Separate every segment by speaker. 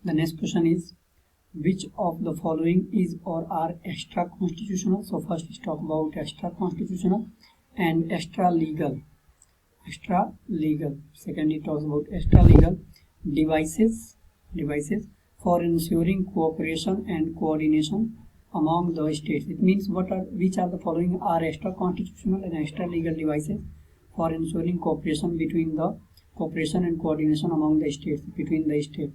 Speaker 1: The next question is, which of the following is or are extra constitutional? So first let's talk about extra constitutional and extra legal. Extra legal. Second it talks about extra legal devices for ensuring cooperation and coordination among the states. It means which are the following are extra constitutional and extra legal devices for ensuring cooperation and coordination among the states, between the states.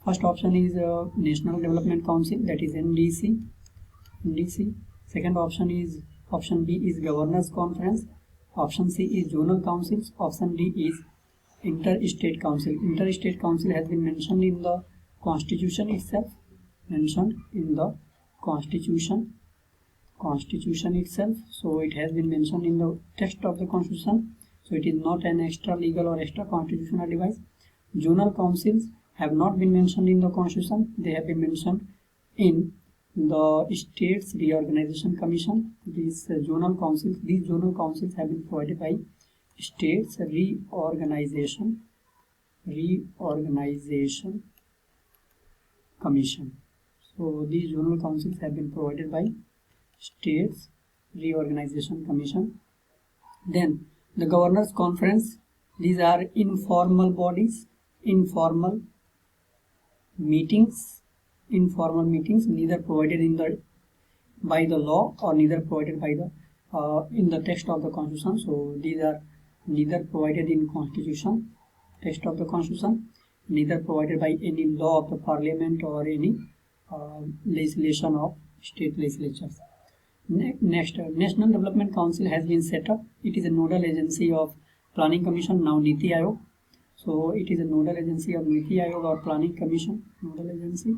Speaker 1: First option is National Development Council, that is NDC. Second option B is Governors Conference. Option C is Zonal Councils. Option D is Interstate Council. Interstate Council has been mentioned in the Constitution itself. Constitution itself. So it has been mentioned in the text of the Constitution. So it is not an extra legal or extra constitutional device. Zonal councils have not been mentioned in the Constitution. They have been mentioned in the States Reorganization Commission. These zonal councils have been provided by States Reorganization Commission. So these zonal councils have been provided by States Reorganization Commission. Then the Governors Conference, these are informal bodies, informal meetings, neither provided by the law or neither provided by the in the text of the Constitution. So these are neither provided in text of the Constitution, neither provided by any law of the Parliament or any legislation of state legislatures. Next, National Development Council has been set up. It is a nodal agency of Planning Commission, now Niti Aayog. So it is a nodal agency of Niti Aayog or Planning Commission, nodal agency.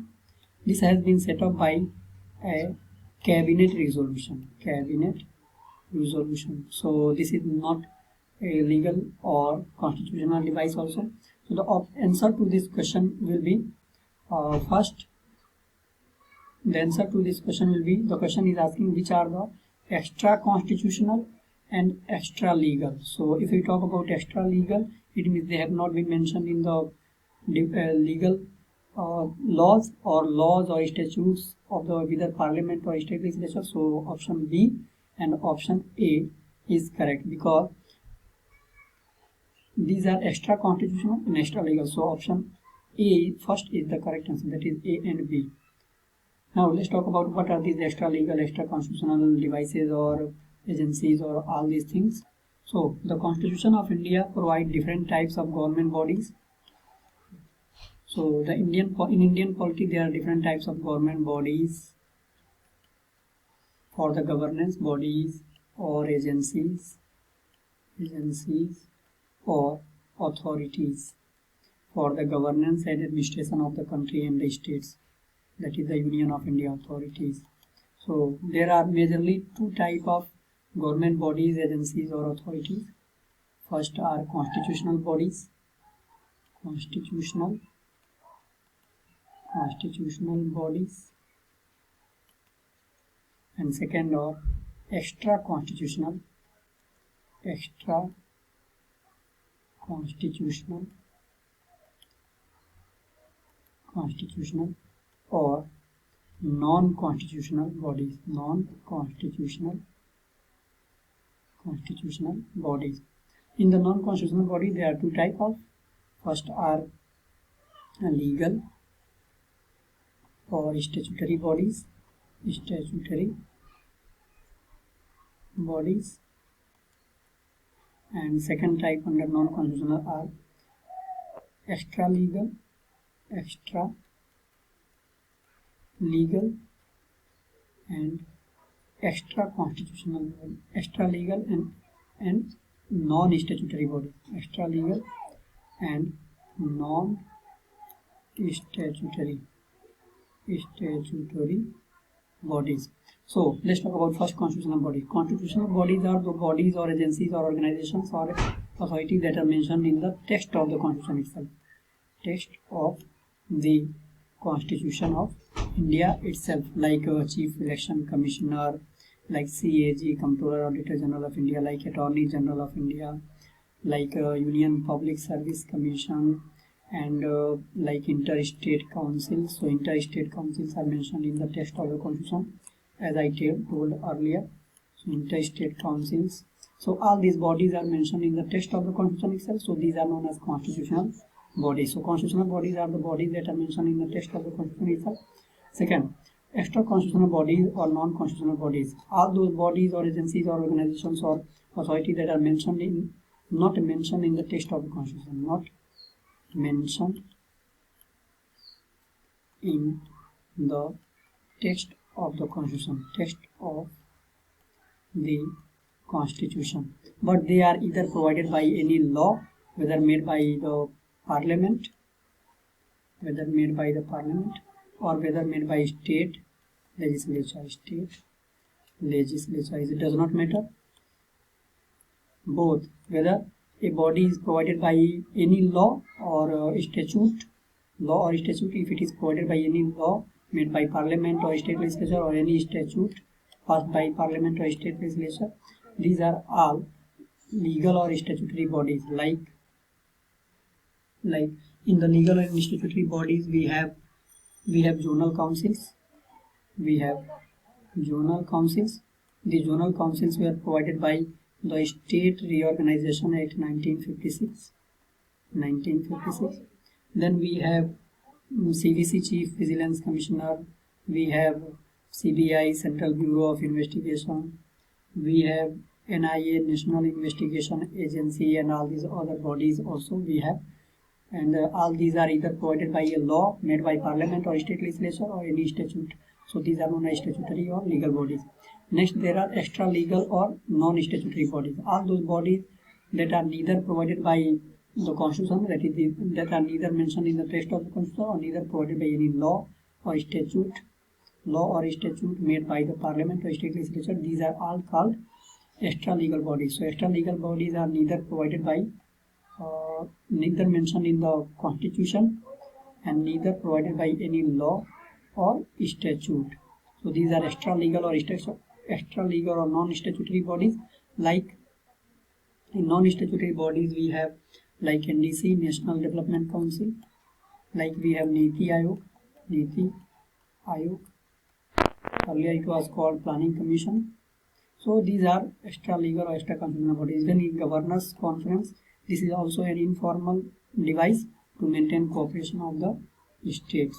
Speaker 1: This has been set up by a cabinet resolution. So this is not a legal or constitutional device also. So the answer to this question will be the question is asking which are the extra constitutional and extra legal. So if we talk about extra legal, it means they have not been mentioned in the legal laws or statutes of the either Parliament or state legislature. So option B and option A is correct, because these are extra constitutional and extra legal. So option A first is the correct answer, that is A and B. Now let's talk about what are these extra legal, extra constitutional devices or agencies or all these things. So the Constitution of India provides different types of government bodies. So in Indian polity there are different types of government bodies for the governance, bodies or agencies or authorities for the governance and administration of the country and the states, that is the Union of India authorities. So there are majorly two types of government bodies, agencies or authorities. First are constitutional bodies, and second are extra constitutional or non-constitutional bodies. In the non-constitutional body there are two types of. First are legal or statutory bodies, and second type under non-constitutional are extra legal and extra constitutional, extra legal and non-statutory bodies, extra legal and non-statutory bodies. So let's talk about first constitutional body. Constitutional bodies are the bodies or agencies or organizations or authorities that are mentioned in the text of the Constitution itself, text of the Constitution of India itself, like Chief Election Commissioner, like CAG, Comptroller Auditor General of India, like Attorney General of India, like Union Public Service Commission, and like interstate councils. So interstate councils are mentioned in the text of the constitution, as I told earlier. So interstate councils. So all these bodies are mentioned in the text of the constitution itself. So these are known as constitutional bodies. So constitutional bodies are the bodies that are mentioned in the text of the constitution itself. Second, extra constitutional bodies or non-constitutional bodies. All those bodies or agencies or organizations or authorities that are not mentioned in the text of the constitution, not mentioned in the text of the constitution, but they are either provided by any law, whether made by the parliament, or whether made by state legislature. It does not matter. Both, whether a body is provided by any law or statute, if it is provided by any law made by parliament or state legislature, or any statute passed by parliament or state legislature, these are all legal or statutory bodies. Like in the legal and statutory bodies, we have zonal councils. The zonal councils were provided by the State Reorganization Act 1956. Then we have CVC, Chief Vigilance Commissioner. We have CBI, Central Bureau of Investigation. We have NIA, National Investigation Agency, and all these other bodies also we have. And all these are either provided by a law made by parliament or state legislature or any statute. So these are known as statutory or legal bodies. Next, there are extra legal or non-statutory bodies. All those bodies that are neither provided by the constitution, that are neither mentioned in the text of the constitution, or neither provided by any law or statute made by the parliament or state legislature. These are all called extra legal bodies. So extra legal bodies are neither mentioned in the constitution and neither provided by any law or statute. So these are extra legal or non-statutory bodies. Like in non-statutory bodies, we have like NDC, National Development Council. Like we have Niti Aayog. Earlier it was called Planning Commission. So these are extra legal or extra constitutional bodies. Then in Governors Conference, this is also an informal device to maintain cooperation of the states.